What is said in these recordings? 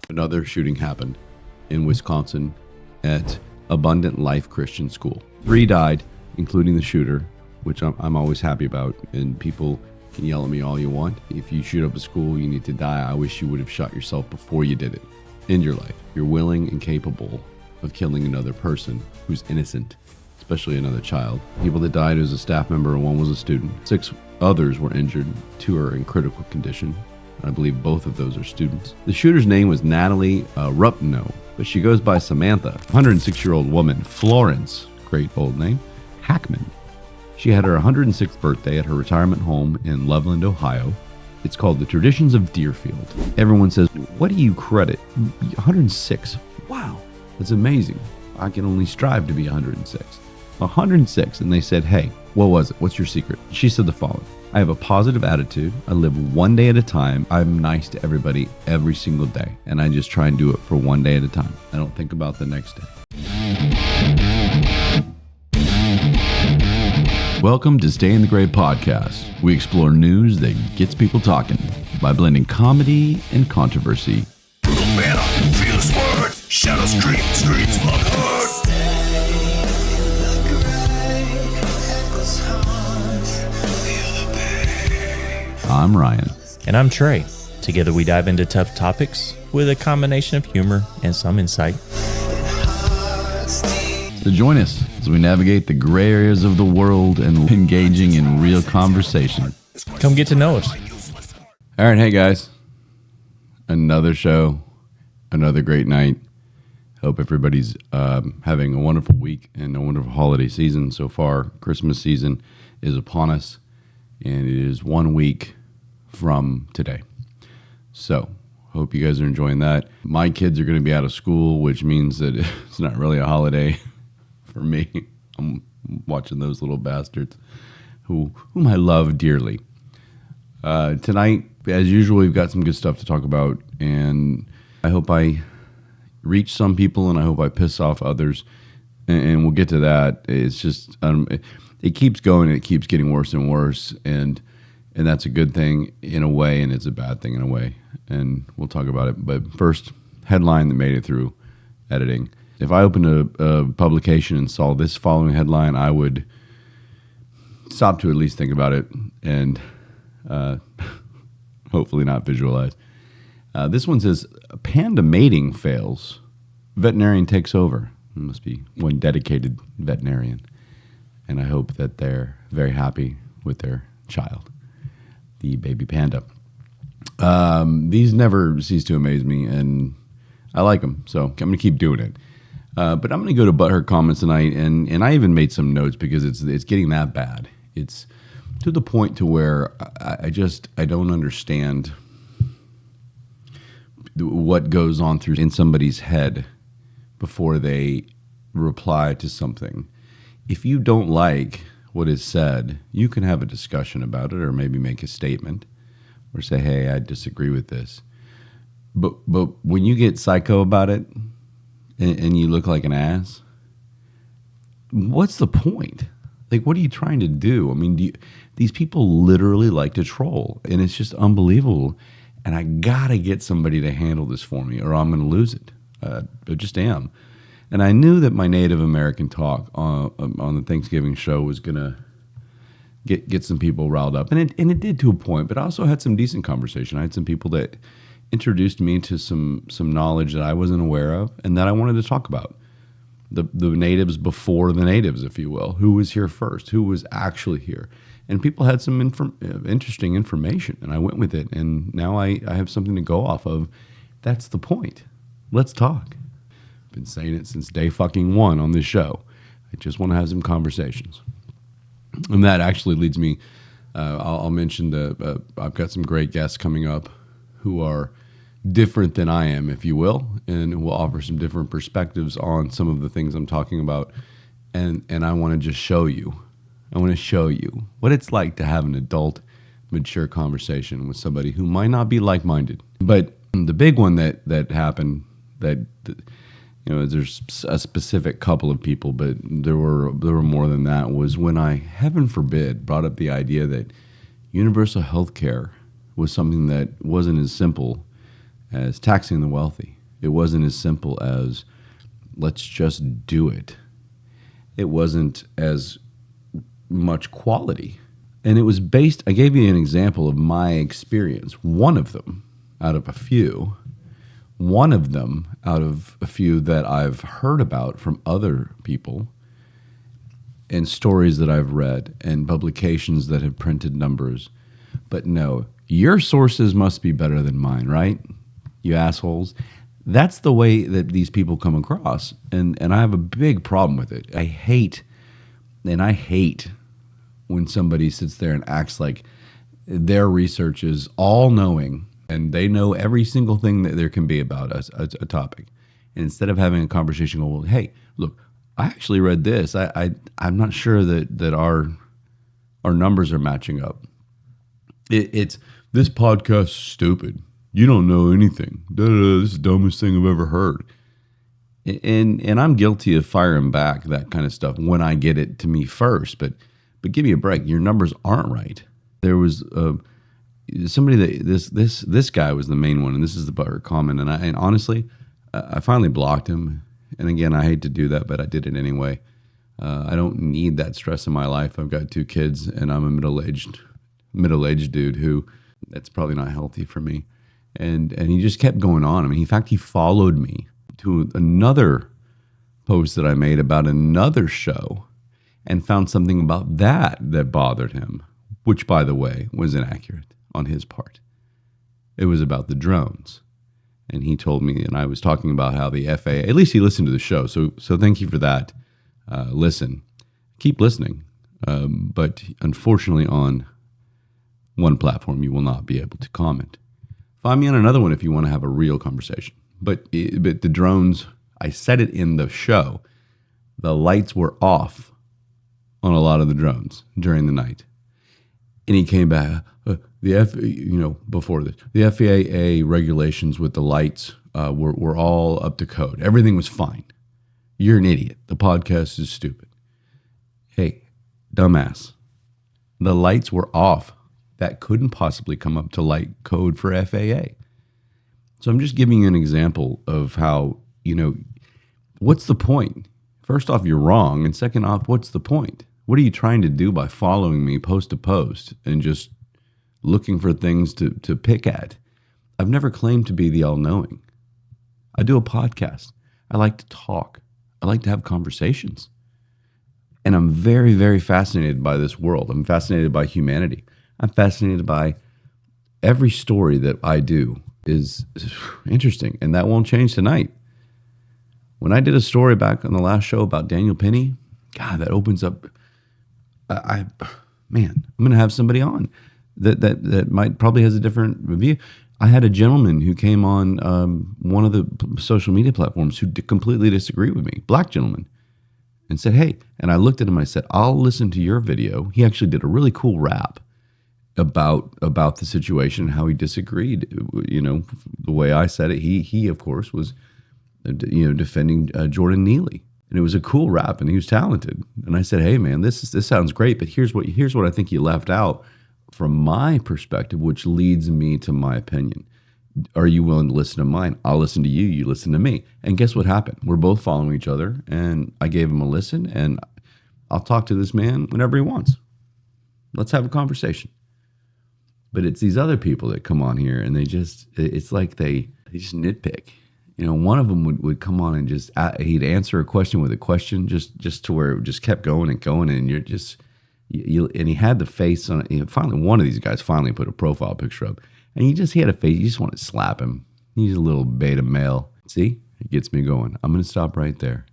Another shooting happened in Wisconsin at Abundant Life Christian School. 3 died, including the shooter, which I'm always happy about. And people can yell at me all you want. If you shoot up a school, you need to die. I wish you would have shot yourself before you did it in your life. You're willing and capable of killing another person who's innocent, especially another child. People that died was a staff member and 1 was a student. 6 others were injured. 2 are in critical condition. I believe both of those are students. The shooter's name was Natalie Rupno, but she goes by Samantha. 106-year-old woman, Florence, great old name, Hackman. She had her 106th birthday at her retirement home in Loveland, Ohio. It's called the Traditions of Deerfield. Everyone says, what do you credit? 106. Wow, that's amazing. I can only strive to be 106. 106, and they said, hey, what was it? What's your secret? She said the following. I have a positive attitude. I live one day at a time. I'm nice to everybody every single day, and I just try and do it for one day at a time. I don't think about the next day. Welcome to Stay in the Gray podcast. We explore news that gets people talking by blending comedy and controversy. Man, I feel smart. Shadow screams Butthurt. I'm Ryan. And I'm Trey. Together we dive into tough topics with a combination of humor and some insight. So join us as we navigate the gray areas of the world and engaging in real conversation. Come get to know us. All right, hey guys. Another show, another great night. Hope everybody's having a wonderful week and a wonderful holiday season so far. Christmas season is upon us, and it is 1 week from today. So, hope you guys are enjoying that. My kids are going to be out of school, which means that it's not really a holiday for me. I'm watching those little bastards whom I love dearly. Tonight, as usual, we've got some good stuff to talk about, and I hope I reach some people, and I hope I piss off others, and we'll get to that. It's just, it keeps going, and it keeps getting worse and worse, and that's a good thing in a way, and it's a bad thing in a way, and we'll talk about it. But first, headline that made it through editing. If I opened a publication and saw this following headline, I would stop to at least think about it and hopefully not visualize. This one says, panda mating fails. Veterinarian takes over. It must be one dedicated veterinarian. And I hope that they're very happy with their child, the baby panda. These never cease to amaze me, and I like them, so I'm going to keep doing it. But I'm going to go to Butthurt comments tonight, and I even made some notes because it's getting that bad. It's to the point to where I don't understand what goes on through in somebody's head before they reply to something. If you don't like what is said, you can have a discussion about it, or maybe make a statement, or say, hey, I disagree with this. But when you get psycho about it, and you look like an ass, what's the point? Like, what are you trying to do? I mean, these people literally like to troll, and it's just unbelievable. And I gotta get somebody to handle this for me, or I'm gonna lose it. I just am. And I knew that my Native American talk on the Thanksgiving show was gonna get some people riled up, and it did to a point. But I also had some decent conversation. I had some people that introduced me to some knowledge that I wasn't aware of, and that I wanted to talk about. The natives before the natives, if you will. Who was here first? Who was actually here? And people had some interesting information, and I went with it, and now I have something to go off of. That's the point. Let's talk. I've been saying it since day fucking one on this show. I just want to have some conversations. And that actually leads me, I'll mention that I've got some great guests coming up who are different than I am, if you will, and will offer some different perspectives on some of the things I'm talking about. And I want to just show you. I want to show you what it's like to have an adult, mature conversation with somebody who might not be like-minded. But the big one that happened, that there's a specific couple of people, but there were more than that, was when I, heaven forbid, brought up the idea that universal health care was something that wasn't as simple as taxing the wealthy. It wasn't as simple as let's just do it. It wasn't as much quality. And it was based, I gave you an example of my experience, one of them out of a few, one of them out of a few that I've heard about from other people and stories that I've read and publications that have printed numbers. But no, your sources must be better than mine, right? You assholes. That's the way that these people come across. And I have a big problem with it. I hate when somebody sits there and acts like their research is all-knowing and they know every single thing that there can be about a topic. And instead of having a conversation, go, well, hey, look, I actually read this. I'm not sure that our numbers are matching up. It's this podcast is stupid. You don't know anything. This is the dumbest thing I've ever heard. And I'm guilty of firing back that kind of stuff when I get it to me first. But give me a break. Your numbers aren't right. There was somebody that this guy was the main one, and this is the Butthurt comment. And honestly, I finally blocked him. And again, I hate to do that, but I did it anyway. I don't need that stress in my life. I've got 2 kids, and I'm a middle-aged dude who that's probably not healthy for me. And he just kept going on. I mean, in fact, he followed me to another post that I made about another show and found something about that bothered him, which, by the way, was inaccurate on his part. It was about the drones. And he told me, and I was talking about how the FAA, at least he listened to the show. So thank you for that. Listen, keep listening. But unfortunately, on one platform, you will not be able to comment. Find me on another one if you want to have a real conversation. But the drones, I said it in the show, the lights were off on a lot of the drones during the night. And he came back, before this, the FAA regulations with the lights were all up to code. Everything was fine. You're an idiot. The podcast is stupid. Hey, dumbass. The lights were off. That couldn't possibly come up to light code for FAA. So I'm just giving you an example of how, what's the point? First off, you're wrong. And second off, what's the point? What are you trying to do by following me post to post and just looking for things to pick at? I've never claimed to be the all-knowing. I do a podcast. I like to talk. I like to have conversations. And I'm very, very fascinated by this world. I'm fascinated by humanity. I'm fascinated by every story that I do is interesting, and that won't change tonight. When I did a story back on the last show about Daniel Penny, God, that opens up. I'm going to have somebody on that might probably has a different view. I had a gentleman who came on one of the social media platforms who completely disagreed with me, black gentleman, and said, hey, and I looked at him and I said, I'll listen to your video. He actually did a really cool rap about the situation, how he disagreed. The way I said it, he of course was, defending Jordan Neely, and it was a cool rap, and he was talented. And I said, hey man, this sounds great, but here's what I think you left out from my perspective, which leads me to my opinion. Are you willing to listen to mine? I'll listen to you. You listen to me. And guess what happened? We're both following each other, and I gave him a listen, and I'll talk to this man whenever he wants. Let's have a conversation. But it's these other people that come on here, and it's like they just nitpick. One of them would come on and he'd answer a question with a question, just to where it just kept going and going, and you're just, and he had the face on it. Finally, one of these guys finally put a profile picture up, and he had a face, you just want to slap him. He's a little beta male. See, it gets me going. I'm going to stop right there.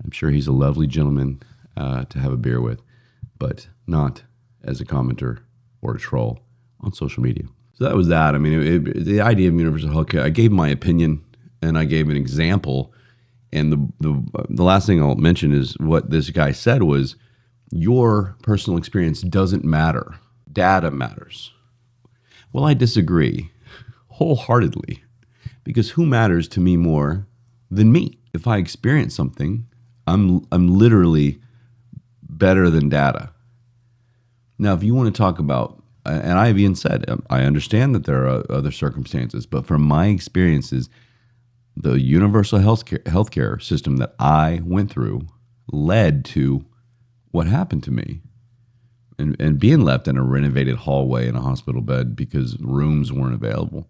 I'm sure he's a lovely gentleman to have a beer with, but not as a commenter or a troll on social media. So that was that. I mean, the idea of universal healthcare, I gave my opinion and I gave an example. And the last thing I'll mention is what this guy said was, your personal experience doesn't matter. Data matters. Well, I disagree wholeheartedly, because who matters to me more than me? If I experience something, I'm literally better than data. Now, if you want to talk about, and I've even said, I understand that there are other circumstances, but from my experiences, the universal healthcare system that I went through led to what happened to me. And being left in a renovated hallway in a hospital bed because rooms weren't available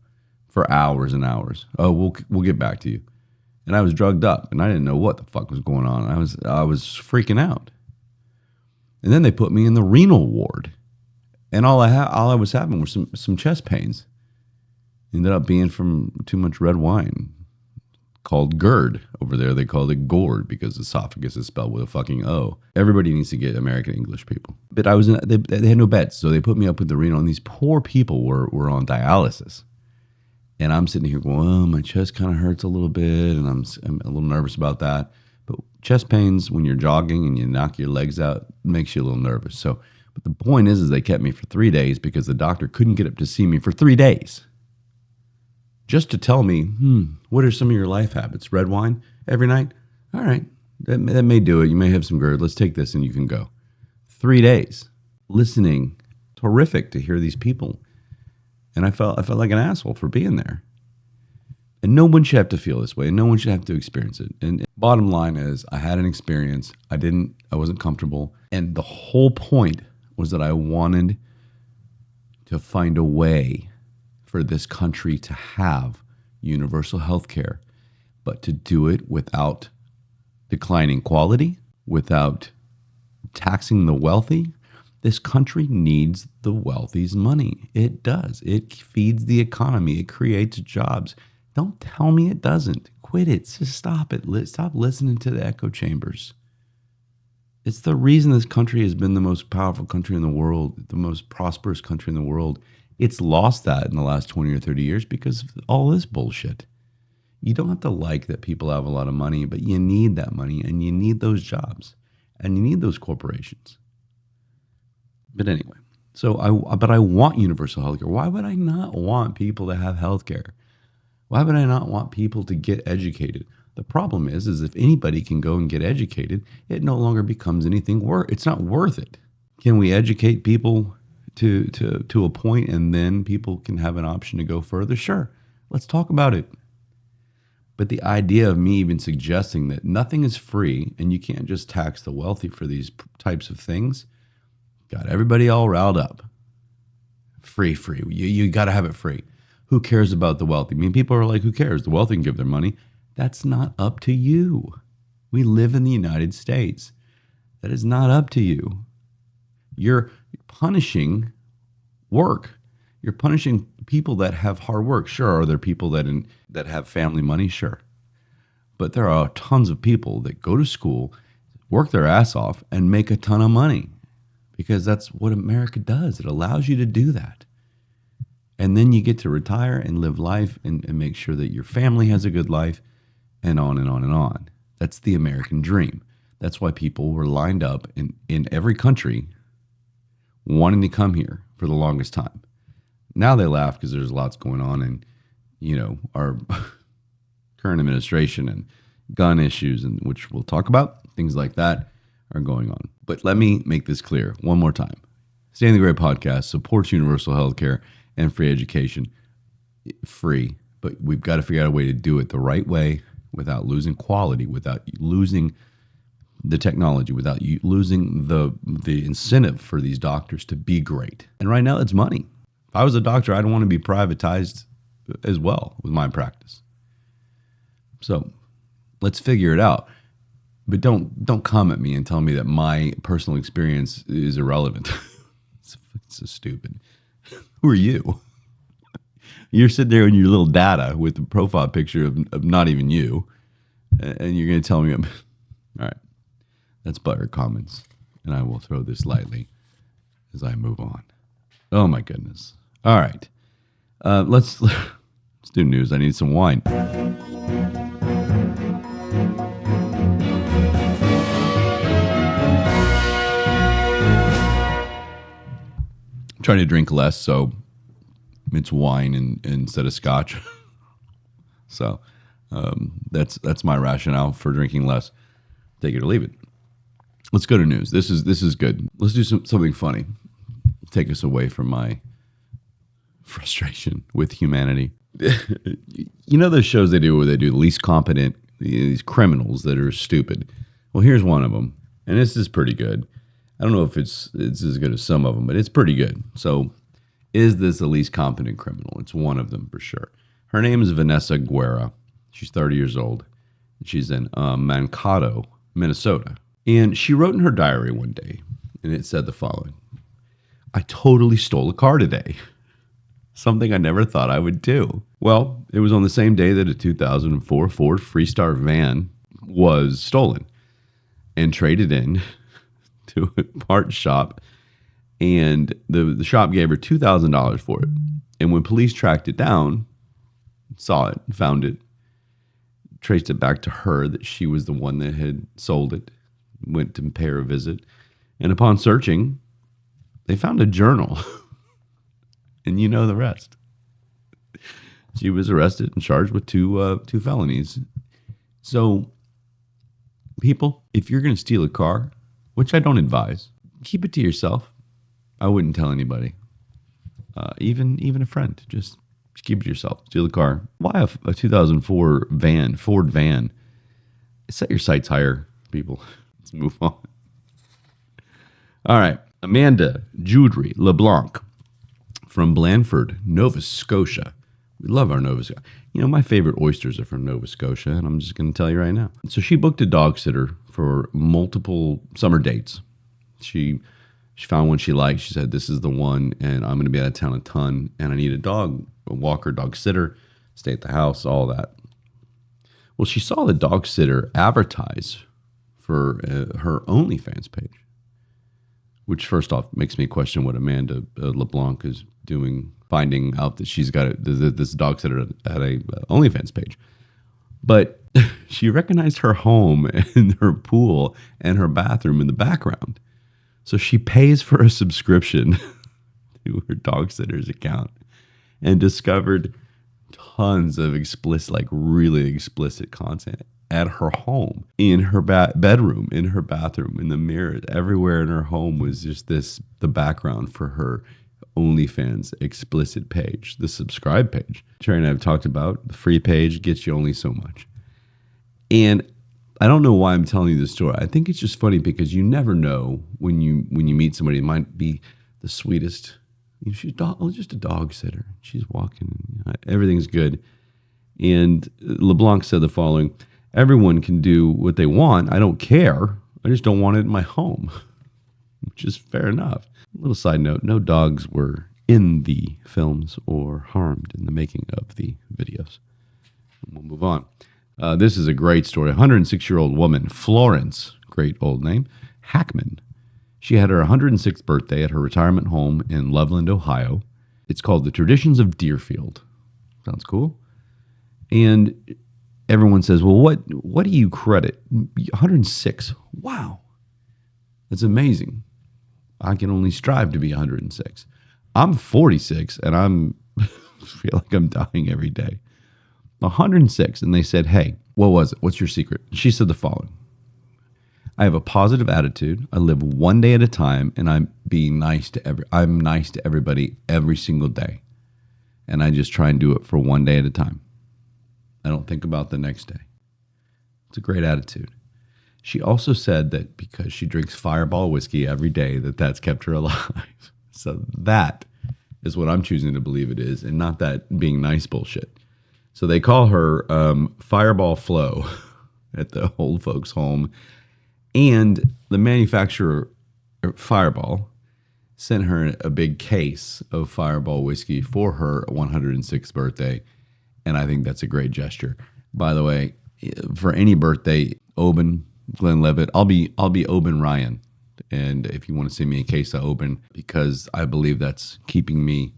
for hours and hours. Oh, we'll get back to you. And I was drugged up, and I didn't know what the fuck was going on. I was freaking out. And then they put me in the renal ward, and all I was having were some chest pains. Ended up being from too much red wine, called GERD. Over there, they called it gourd because esophagus is spelled with a fucking O. Everybody needs to get American English, people. But they had no beds, so they put me up with the renal, and these poor people were on dialysis. And I'm sitting here going, oh, my chest kind of hurts a little bit, and I'm a little nervous about that. But chest pains, when you're jogging and you knock your legs out, makes you a little nervous. So, but the point is they kept me for 3 days because the doctor couldn't get up to see me for 3 days. Just to tell me, what are some of your life habits? Red wine every night? All right, that may do it. You may have some GERD. Let's take this and you can go. 3 days listening. It's horrific to hear these people. And I felt like an asshole for being there. And no one should have to feel this way. And no one should have to experience it. And bottom line is I had an experience. I wasn't comfortable. And the whole point was that I wanted to find a way for this country to have universal health care, but to do it without declining quality, without taxing the wealthy. This country needs the wealthy's money. It does. It feeds the economy. It creates jobs. Don't tell me it doesn't. Quit it. Just stop it. Stop listening to the echo chambers. It's the reason this country has been the most powerful country in the world, the most prosperous country in the world. It's lost that in the last 20 or 30 years because of all this bullshit. You don't have to like that people have a lot of money, but you need that money and you need those jobs and you need those corporations. But anyway, but I want universal healthcare. Why would I not want people to have healthcare? Why would I not want people to get educated? The problem is if anybody can go and get educated, it no longer becomes anything worth. It's not worth it. Can we educate people to a point and then people can have an option to go further? Sure, let's talk about it. But the idea of me even suggesting that nothing is free and you can't just tax the wealthy for these types of things got everybody all riled up. Free. You got to have it free. Who cares about the wealthy? I mean, people are like, who cares? The wealthy can give their money. That's not up to you. We live in the United States. That is not up to you. You're punishing work. You're punishing people that have hard work. Sure, are there people that have family money? Sure. But there are tons of people that go to school, work their ass off, and make a ton of money. Because that's what America does. It allows you to do that. And then you get to retire and live life and make sure that your family has a good life and on and on and on. That's the American dream. That's why people were lined up in every country wanting to come here for the longest time. Now they laugh because there's lots going on and, our current administration and gun issues, and which we'll talk about, things like that are going on. But let me make this clear one more time. Stay in the Gray podcast supports universal health care and free education. Free, but we've got to figure out a way to do it the right way without losing quality, without losing the technology, without losing the incentive for these doctors to be great. And right now it's money. If I was a doctor, I'd want to be privatized as well with my practice. So let's figure it out. But don't come at me and tell me that my personal experience is irrelevant. It's so stupid. Who are you? You're sitting there in your little data with the profile picture of not even you, and you're going to tell me, all right, that's Butthurt comments, and I will throw this lightly as I move on. Oh my goodness. All right, let's do news. I need some wine. Trying to drink less, so it's wine instead of scotch. So that's my rationale for drinking less. Take it or leave it. Let's go to news. This is good. Let's do something funny. Take us away from my frustration with humanity. You know those shows they do where they do the least competent, these criminals that are stupid. Well, here's one of them, and this is pretty good. I don't know if it's as good as some of them, but it's pretty good. So, is this the least competent criminal? It's one of them for sure. Her name is Vanessa Guerra. She's 30 years old. She's in Mankato, Minnesota. And she wrote in her diary one day, and it said the following: I totally stole a car today. Something I never thought I would do. Well, it was on the same day that a 2004 Ford Freestar van was stolen and traded in to a parts shop, and the shop gave her $2,000 for it. And when police tracked it down, saw it, found it, traced it back to her that she was the one that had sold it, went to pay her a visit, and upon searching, they found a journal. And you know the rest. She was arrested and charged with two felonies. So, people, if you're going to steal a car, which I don't advise, keep it to yourself. I wouldn't tell anybody, even a friend. Just keep it to yourself. Steal a car. Why a 2004 Ford van? Set your sights higher, people. Let's move on. All right, Amanda Judry LeBlanc from Blandford, Nova Scotia. We love our Nova Scotia. You know, my favorite oysters are from Nova Scotia, and I'm just going to tell you right now. So she booked a dog sitter for multiple summer dates. She found one she liked. She said, this is the one, and I'm going to be out of town a ton, and I need a walker, dog sitter, stay at the house, all that. Well, she saw the dog sitter advertise for her OnlyFans page, which first off makes me question what Amanda LeBlanc is doing, finding out that she's got this dog sitter at a OnlyFans page. But she recognized her home and her pool and her bathroom in the background. So she pays for a subscription to her dog sitter's account and discovered tons of explicit, like really explicit content at her home, in her bedroom, in her bathroom, in the mirrors, everywhere in her home was just the background for her OnlyFans explicit page, the subscribe page. Terry and I have talked about the free page gets you only so much. And I don't know why I'm telling you this story. I think it's just funny because you never know when you meet somebody. It might be the sweetest. She's just a dog sitter. She's walking. Everything's good. And LeBlanc said the following: everyone can do what they want. I don't care. I just don't want it in my home, which is fair enough. A little side note, no dogs were in the films or harmed in the making of the videos. We'll move on. This is a great story. 106-year-old woman, Florence, great old name, Hackman. She had her 106th birthday at her retirement home in Loveland, Ohio. It's called the Traditions of Deerfield. Sounds cool. And everyone says, well, what do you credit? 106. Wow. That's amazing. I can only strive to be 106. I'm 46 and I'm feel like I'm dying every day. 106. And they said, hey, what was it? What's your secret? She said the following: I have a positive attitude. I live one day at a time, and I'm nice to everybody every single day. And I just try and do it for one day at a time. I don't think about the next day. It's a great attitude. She also said that because she drinks Fireball whiskey every day, that's kept her alive. So that is what I'm choosing to believe it is, and not that being nice bullshit. So they call her Fireball Flo at the old folks' home. And the manufacturer, Fireball, sent her a big case of Fireball whiskey for her 106th birthday. And I think that's a great gesture. By the way, for any birthday, Oban, Glenn Levitt, I'll be Oban Ryan. And if you want to send me a case of Oban, because I believe that's keeping me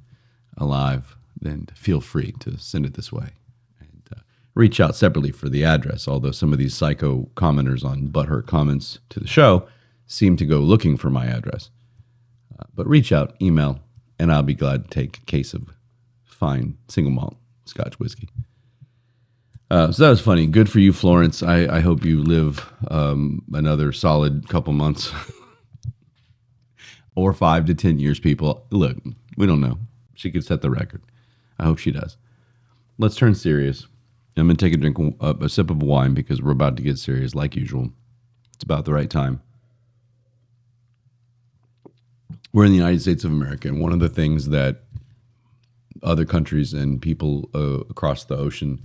alive, then feel free to send it this way. And reach out separately for the address, although some of these psycho commenters on Butthurt comments to the show seem to go looking for my address. But reach out, email, and I'll be glad to take a case of fine single malt Scotch whiskey. So that was funny. Good for you, Florence. I hope you live another solid couple months or 5 to 10 years, people. Look, we don't know. She could set the record. I hope she does. let's turn serious. I'm going to take a sip of wine because we're about to get serious like usual. It's about the right time. We're in the United States of America, and one of the things that other countries and people across the ocean,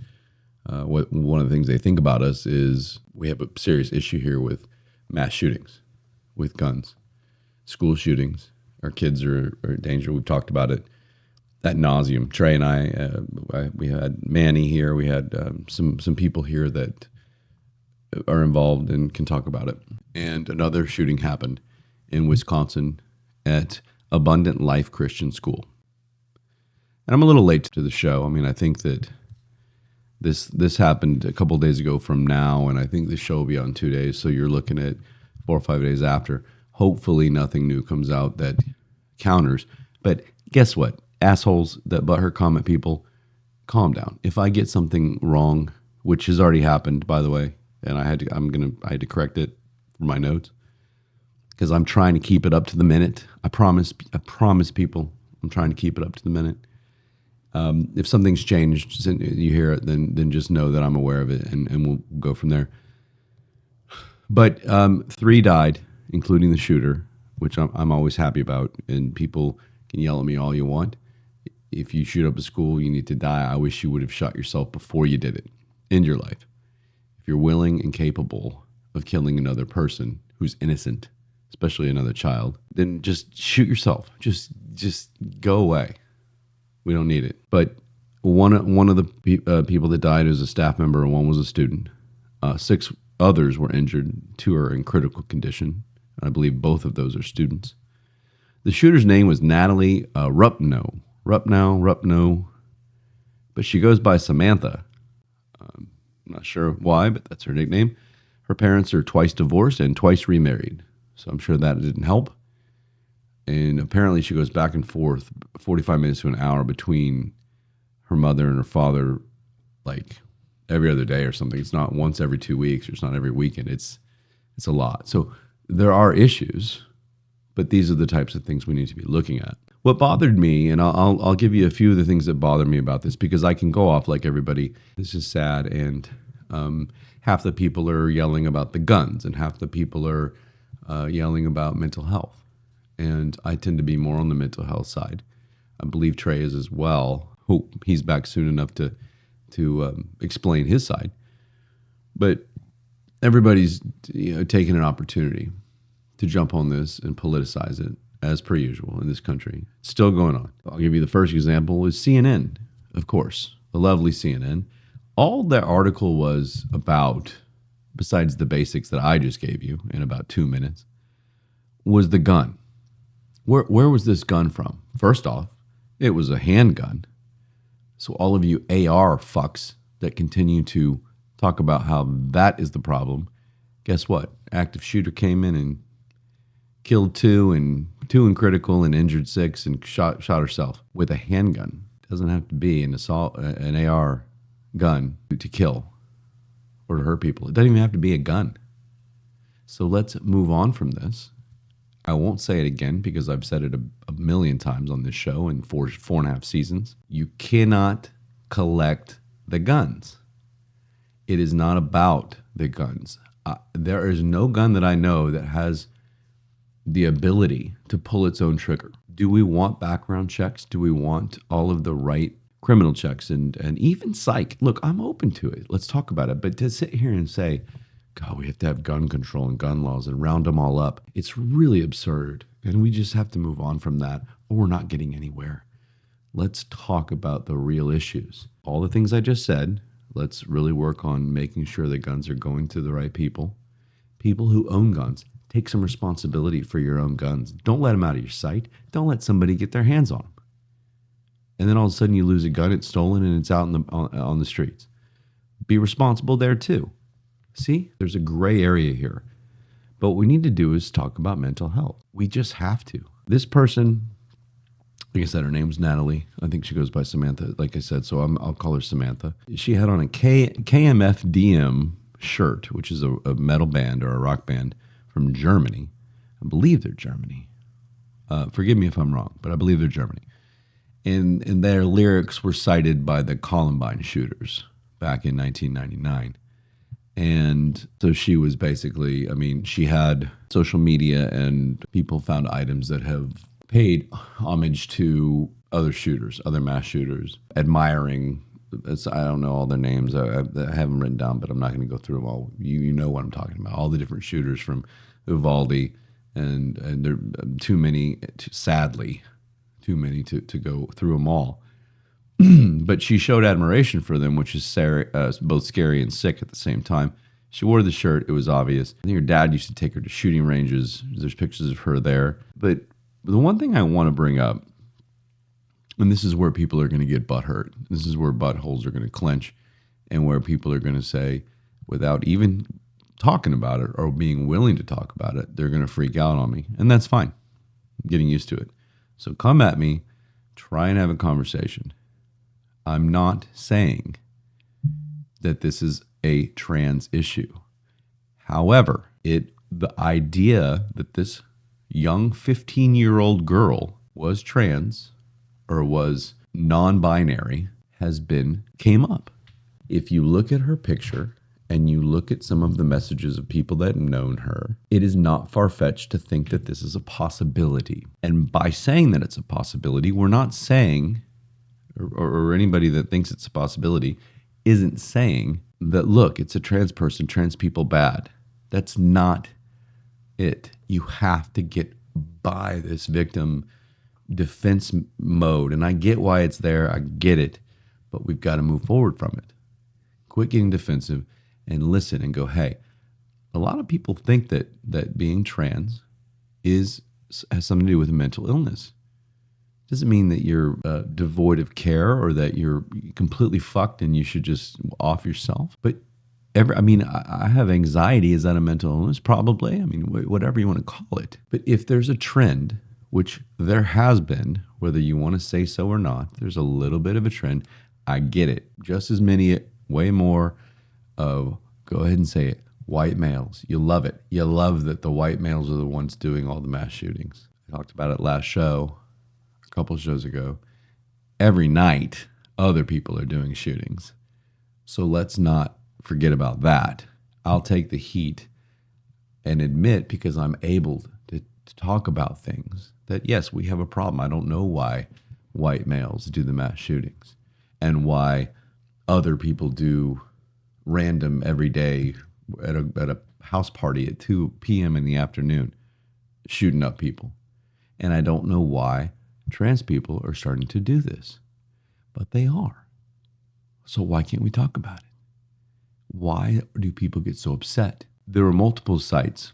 one of the things they think about us is we have a serious issue here with mass shootings, with guns, school shootings. Our kids are in danger. We've talked about it ad nauseum. Trey and I, we had Manny here. We had some people here that are involved and can talk about it. And another shooting happened in Wisconsin at Abundant Life Christian School. And I'm a little late to the show. I mean, I think that this happened a couple of days ago from now, and I think the show will be out in 2 days. So you're looking at 4 or 5 days after. Hopefully nothing new comes out that counters. But guess what? Assholes, that butthurt comment people, calm down. If I get something wrong, which has already happened, by the way, and I had to correct it for my notes because I'm trying to keep it up to the minute. I promise people, I'm trying to keep it up to the minute. If something's changed, you hear it, then just know that I'm aware of it, and we'll go from there. But 3 died, including the shooter, which I'm always happy about. And people can yell at me all you want. If you shoot up a school, you need to die. I wish you would have shot yourself before you did it. End your life. If you're willing and capable of killing another person who's innocent, especially another child, then just shoot yourself. Just go away. We don't need it. But one of the people that died is a staff member, and one was a student. 6 others were injured. 2 are in critical condition. I believe both of those are students. The shooter's name was Natalie Rupno, but she goes by Samantha. I'm not sure why, but that's her nickname. Her parents are twice divorced and twice remarried, so I'm sure that didn't help. And apparently she goes back and forth 45 minutes to an hour between her mother and her father, like every other day or something. It's not once every 2 weeks, or it's not every weekend. It's a lot. So there are issues, but these are the types of things we need to be looking at. What bothered me, and I'll give you a few of the things that bother me about this, because I can go off like everybody. This is sad, and half the people are yelling about the guns, and half the people are yelling about mental health. And I tend to be more on the mental health side. I believe Trey is as well. Hope he's back soon enough to explain his side. But everybody's taking an opportunity to jump on this and politicize it, as per usual in this country. It's still going on. I'll give you the first example is CNN, of course, the lovely CNN. All that article was about, besides the basics that I just gave you in about 2 minutes, was the gun. Where was this gun from? First off, it was a handgun. So all of you AR fucks that continue to talk about how that is the problem, guess what? Active shooter came in and killed 2 and 2 in critical and injured 6 and shot herself with a handgun. It doesn't have to be an AR gun to kill or to hurt people. It doesn't even have to be a gun. So let's move on from this. I won't say it again because I've said it a million times on this show in 4.5 seasons. You cannot collect the guns. It is not about the guns. There is no gun that I know that has the ability to pull its own trigger. Do we want background checks? Do we want all of the right criminal checks and even psych? Look, I'm open to it. Let's talk about it. But to sit here and say, God, we have to have gun control and gun laws and round them all up, it's really absurd. And we just have to move on from that, or we're not getting anywhere. Let's talk about the real issues. All the things I just said, let's really work on making sure that guns are going to the right people. People who own guns, take some responsibility for your own guns. Don't let them out of your sight. Don't let somebody get their hands on them. And then all of a sudden you lose a gun, it's stolen, and it's out on the streets. Be responsible there too. See, there's a gray area here. But what we need to do is talk about mental health. We just have to. This person, like I said, her name's Natalie. I think she goes by Samantha, like I said, so I'll call her Samantha. She had on a KMFDM shirt, which is a metal band or a rock band from Germany. I believe they're Germany. Forgive me if I'm wrong, but I believe they're Germany. And their lyrics were cited by the Columbine shooters back in 1999. And so she was basically, I mean, she had social media and people found items that have paid homage to other shooters, other mass shooters, admiring. I don't know all their names. I have them written down, but I'm not going to go through them all. You know what I'm talking about. All the different shooters from Uvalde, and there are too many, sadly, too many to go through them all. But she showed admiration for them, which is both scary and sick at the same time. She wore the shirt. It was obvious. I think her dad used to take her to shooting ranges. There's pictures of her there. But the one thing I want to bring up, and this is where people are going to get butthurt. This is where buttholes are going to clench, and where people are going to say, without even talking about it or being willing to talk about it, they're going to freak out on me. And that's fine. I'm getting used to it. So come at me. Try and have a conversation. I'm not saying that this is a trans issue. However, the idea that this young 15-year-old girl was trans or was non-binary came up. If you look at her picture and you look at some of the messages of people that have known her, it is not far-fetched to think that this is a possibility. And by saying that it's a possibility, we're not saying, or anybody that thinks it's a possibility isn't saying that, look, it's a trans person, trans people bad. That's not it. You have to get by this victim defense mode. And I get why it's there. I get it. But we've got to move forward from it. Quit getting defensive and listen and go, hey, a lot of people think that being trans has something to do with mental illness. Doesn't mean that you're devoid of care or that you're completely fucked and you should just off yourself. But I have anxiety. Is that a mental illness? Probably. I mean, whatever you want to call it. But if there's a trend, which there has been, whether you want to say so or not, there's a little bit of a trend. I get it. Just as many, way more of, go ahead and say it, white males. You love it. You love that the white males are the ones doing all the mass shootings. I talked about it last show, a couple shows ago. Every night, other people are doing shootings. So let's not forget about that. I'll take the heat and admit, because I'm able to talk about things, that yes, we have a problem. I don't know why white males do the mass shootings and why other people do random every day at a house party at 2 p.m. in the afternoon shooting up people. And I don't know why trans people are starting to do this, but they are. So why can't we talk about it? Why do people get so upset? There are multiple sites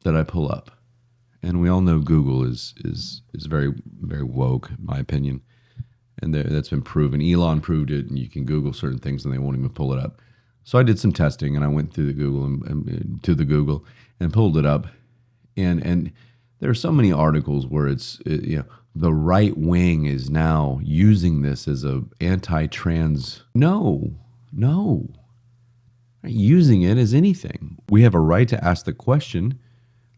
that I pull up, and we all know Google is very, very woke, in my opinion, and that's been proven. Elon proved it, and you can Google certain things and they won't even pull it up. So I did some testing, and I went through the Google and pulled it up, and there are so many articles where the right wing is now using this as a anti-trans. No. Not using it as anything. We have a right to ask the question.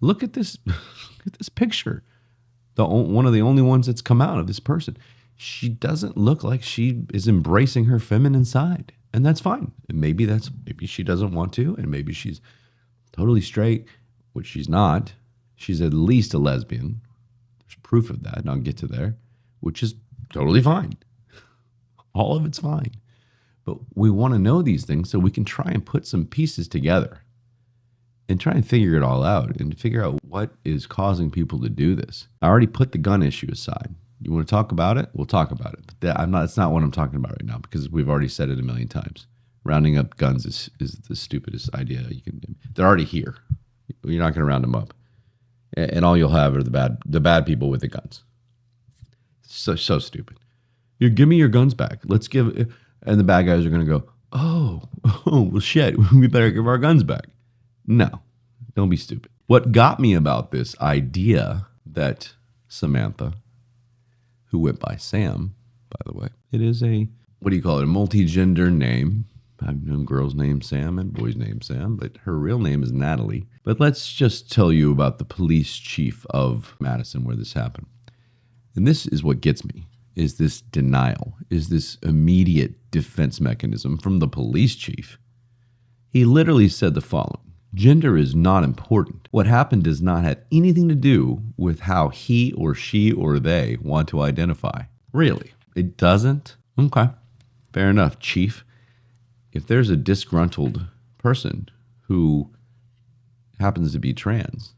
Look at this. Look at this picture. One of the only ones that's come out of this person. She doesn't look like she is embracing her feminine side, and that's fine. And maybe she doesn't want to, and maybe she's totally straight, which she's not. She's at least a lesbian. There's proof of that, and I'll get to there, which is totally fine. All of it's fine. But we want to know these things so we can try and put some pieces together and try and figure it all out and figure out what is causing people to do this. I already put the gun issue aside. You want to talk about it? We'll talk about it. But it's not what I'm talking about right now, because we've already said it a million times. Rounding up guns is the stupidest idea you can do. They're already here. You're not going to round them up. And all you'll have are the bad people with the guns. So stupid. You give me your guns back. And the bad guys are going to go, oh, well, shit, we better give our guns back. No, don't be stupid. What got me about this idea that Samantha, who went by Sam, by the way, it is a multi-gender name. I've known girls named Sam and boys named Sam, but her real name is Natalie. But let's just tell you about the police chief of Madison where this happened. And this is what gets me. is this denial, is this immediate defense mechanism from the police chief. He literally said the following: gender is not important. What happened does not have anything to do with how he or she or they want to identify. Really? It doesn't? Okay. Fair enough, chief. If there's a disgruntled person who happens to be trans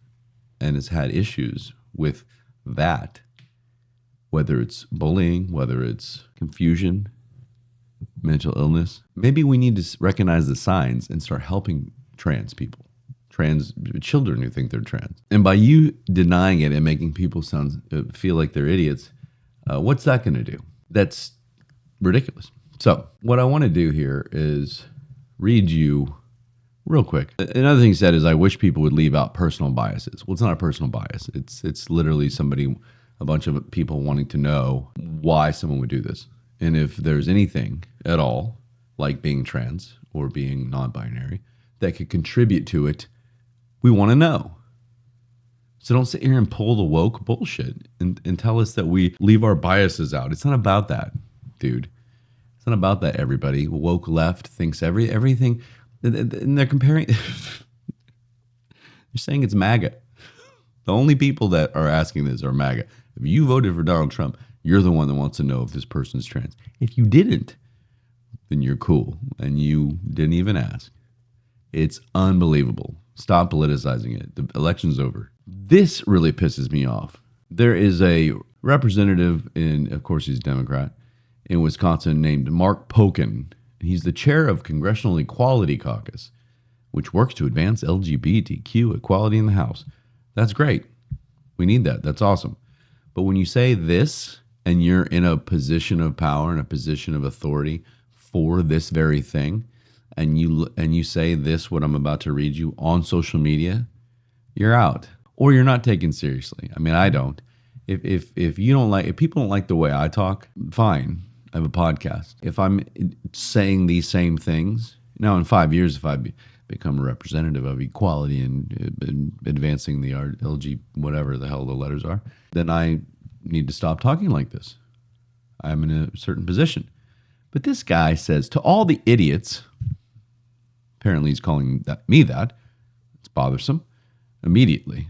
and has had issues with that, whether it's bullying, whether it's confusion, mental illness, maybe we need to recognize the signs and start helping trans people, trans children who think they're trans. And by you denying it and making people feel like they're idiots, what's that going to do? That's ridiculous. So what I want to do here is read you real quick. Another thing he said is, I wish people would leave out personal biases. Well, it's not a personal bias. It's literally a bunch of people wanting to know why someone would do this. And if there's anything at all, like being trans or being non-binary, that could contribute to it, we want to know. So don't sit here and pull the woke bullshit and tell us that we leave our biases out. It's not about that, dude. It's not about that, everybody. Woke left thinks everything, and they're comparing, they're saying it's MAGA. The only people that are asking this are MAGA. If you voted for Donald Trump, you're the one that wants to know if this person's trans. If you didn't, then you're cool, and you didn't even ask. It's unbelievable. Stop politicizing it. The election's over. This really pisses me off. There is a representative of course he's a Democrat, in Wisconsin named Mark Pocan. He's the chair of Congressional Equality Caucus, which works to advance LGBTQ equality in the House. That's great. We need that. That's awesome. But when you say this and you're in a position of power and a position of authority for this very thing, and you say this, what I'm about to read you, on social media, you're out. Or you're not taken seriously. I mean, I don't. If people don't like the way I talk, fine. I have a podcast. If I'm saying these same things, now in 5 years, if I become a representative of equality and advancing the LG, whatever the hell the letters are, then I need to stop talking like this. I'm in a certain position. But this guy says, to all the idiots, apparently he's calling me that. It's bothersome. Immediately.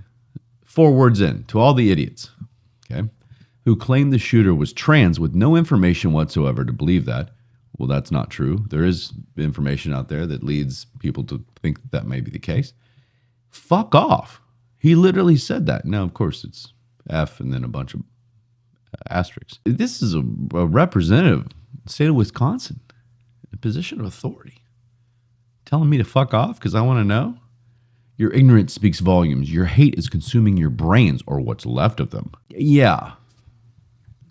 4 words in, to all the idiots, okay, who claim the shooter was trans with no information whatsoever to believe that. Well, that's not true. There is information out there that leads people to think that may be the case. Fuck off. He literally said that. Now, of course, it's F and then a bunch of asterisks. This is a representative, state of Wisconsin, in a position of authority, telling me to fuck off because I want to know? Your ignorance speaks volumes. Your hate is consuming your brains, or what's left of them. Yeah.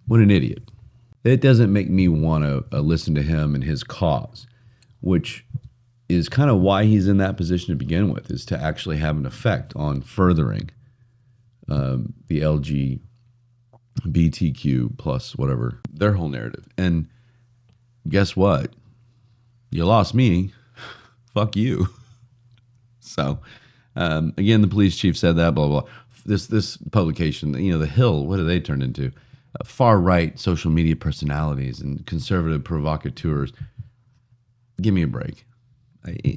What an idiot. It doesn't make me want to listen to him and his cause, which is kind of why he's in that position to begin with, is to actually have an effect on furthering the LGBTQ plus whatever, their whole narrative. And guess what? You lost me. Fuck you. So, again, the police chief said that, blah, blah. This publication, The Hill, what do they turn into? Far-right social media personalities and conservative provocateurs. Give me a break.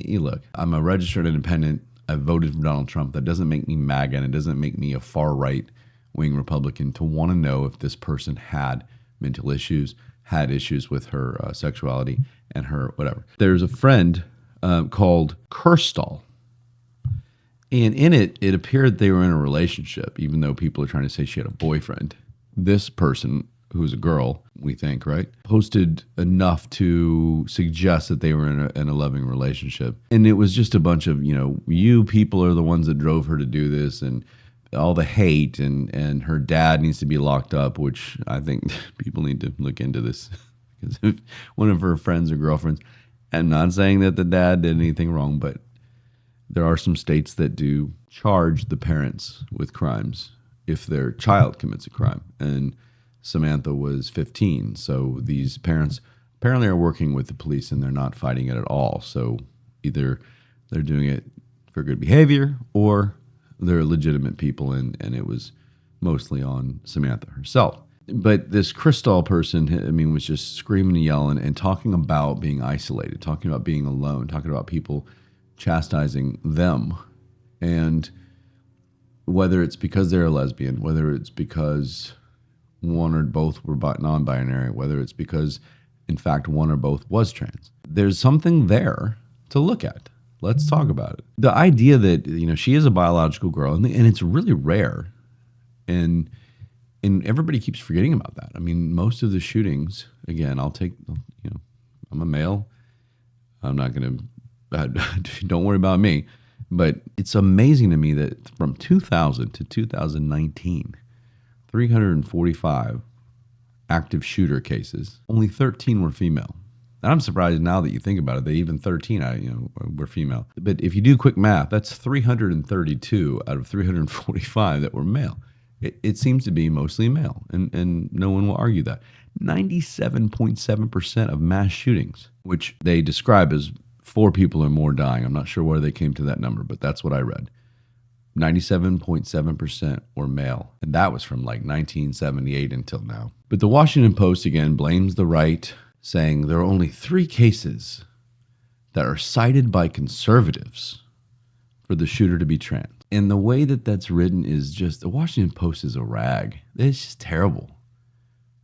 Look, I'm a registered independent. I voted for Donald Trump. That doesn't make me MAGA, and it doesn't make me a far-right wing Republican to want to know if this person had mental issues, had issues with her sexuality and her whatever. There's a friend called Kirstall. And in it appeared they were in a relationship, even though people are trying to say she had a boyfriend. This person, who's a girl, we think, right, posted enough to suggest that they were in a loving relationship. And it was just a bunch of, you people are the ones that drove her to do this, and all the hate, and her dad needs to be locked up, which I think people need to look into this. Because if one of her friends or girlfriends, I'm not saying that the dad did anything wrong, but there are some states that do charge the parents with crimes if their child commits a crime. And Samantha was 15. So these parents apparently are working with the police and they're not fighting it at all. So either they're doing it for good behavior or they're legitimate people, and it was mostly on Samantha herself. But this Crystal person, I mean, was just screaming and yelling and talking about being isolated, talking about being alone, talking about people chastising them. And whether it's because they're a lesbian, whether it's because one or both were non-binary, whether it's because, in fact, one or both was trans, there's something there to look at. Let's talk about it. The idea that, she is a biological girl, and it's really rare. And everybody keeps forgetting about that. I mean, most of the shootings, again, I'm a male. I'm not going to, don't worry about me. But it's amazing to me that from 2000 to 2019, 345 active shooter cases, only 13 were female. And I'm surprised now that you think about it, that even 13 were female. But if you do quick math, that's 332 out of 345 that were male. It seems to be mostly male, and no one will argue that. 97.7% of mass shootings, which they describe as 4 people or more dying. I'm not sure where they came to that number, but that's what I read. 97.7% were male, and that was from like 1978 until now. But the Washington Post, again, blames the right, saying there are only 3 cases that are cited by conservatives for the shooter to be trans. And the way that that's written is just, the Washington Post is a rag. It's just terrible.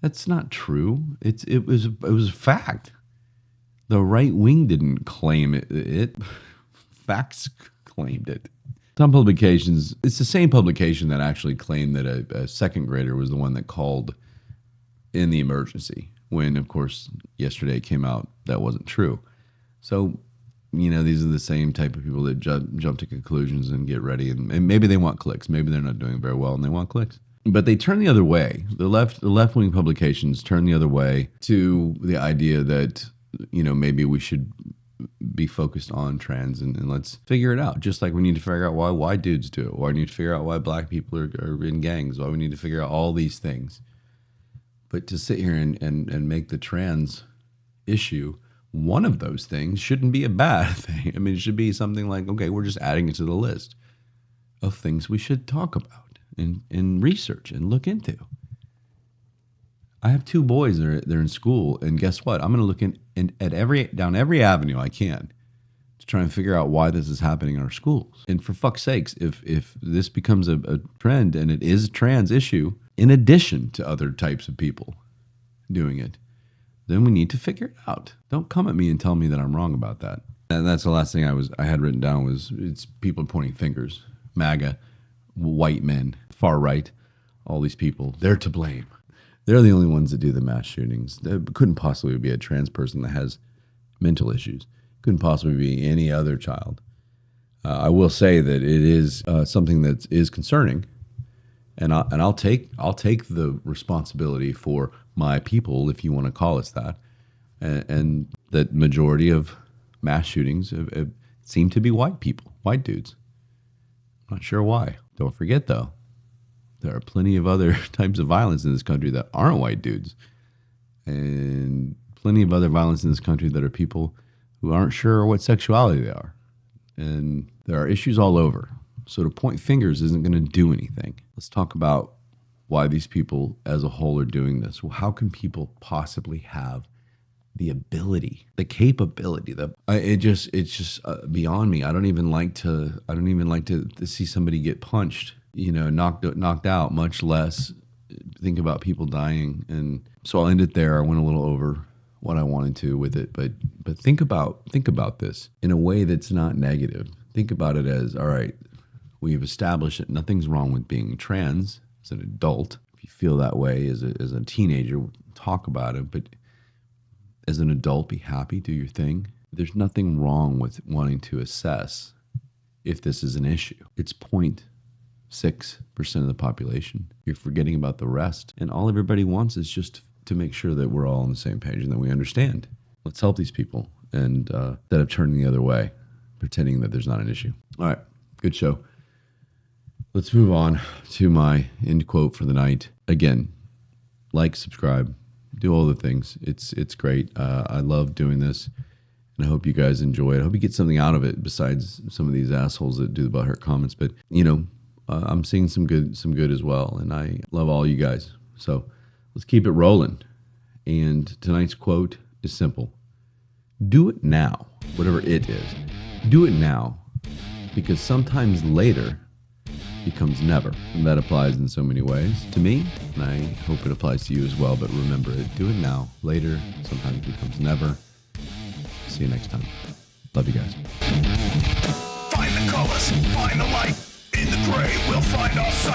That's not true. It was a fact. The right wing didn't claim it. Facts claimed it. Some publications, it's the same publication that actually claimed that a second grader was the one that called in the emergency, when, of course, yesterday it came out that wasn't true. So, these are the same type of people that jump to conclusions and get ready. And maybe they want clicks. Maybe they're not doing very well and they want clicks. But they turn the other way. The left-wing publications turn the other way to the idea that, maybe we should be focused on trans and let's figure it out. Just like we need to figure out why white dudes do it. Why we need to figure out why black people are in gangs. Why we need to figure out all these things. But to sit here and make the trans issue one of those things shouldn't be a bad thing. I mean, it should be something like, okay, we're just adding it to the list of things we should talk about and research and look into. I have 2 boys that are in school, and guess what? I'm going to look down every avenue I can to try and figure out why this is happening in our schools. And for fuck's sakes, if this becomes a trend and it is a trans issue, in addition to other types of people doing it, then we need to figure it out. Don't come at me and tell me that I'm wrong about that. And that's the last thing I had written down was it's people pointing fingers. MAGA, white men, far right, all these people, they're to blame. They're the only ones that do the mass shootings. There couldn't possibly be a trans person that has mental issues. Couldn't possibly be any other child. I will say that it is something that is concerning, and I'll take the responsibility for my people, if you want to call us that, and that majority of mass shootings seem to be white people, white dudes. I'm not sure why. Don't forget, though, there are plenty of other types of violence in this country that aren't white dudes, and plenty of other violence in this country that are people who aren't sure what sexuality they are. And there are issues all over. So to point fingers isn't going to do anything. Let's talk about why these people as a whole are doing this. Well, how can people possibly have the ability, the capability? It's just beyond me. I don't even like to see somebody get punched, knocked out, much less think about people dying. And so I'll end it there. I went a little over what I wanted to with it, but think about this in a way that's not negative. Think about it as, all right, we've established that nothing's wrong with being trans as an adult. If you feel that way as a teenager, talk about it. But as an adult, be happy, do your thing. There's nothing wrong with wanting to assess if this is an issue. It's 0.6% of the population. You're forgetting about the rest. And all everybody wants is just to make sure that we're all on the same page and that we understand. Let's help these people, and instead of turning the other way, pretending that there's not an issue. All right, good show. Let's move on to my end quote for the night. Again, like, subscribe, do all the things. It's great. I love doing this, and I hope you guys enjoy it. I hope you get something out of it besides some of these assholes that do the Butthurt comments. But I'm seeing some good as well, and I love all you guys. So Let's keep it rolling. And tonight's quote is simple. Do it now, whatever it is. Do it now, because sometimes later becomes never. And that applies in so many ways to me, and I hope it applies to you as well. But remember it. Do it now. Later sometimes becomes never. See you next time. Love you guys. Find the colors, find the light. In the gray, we'll find our sight.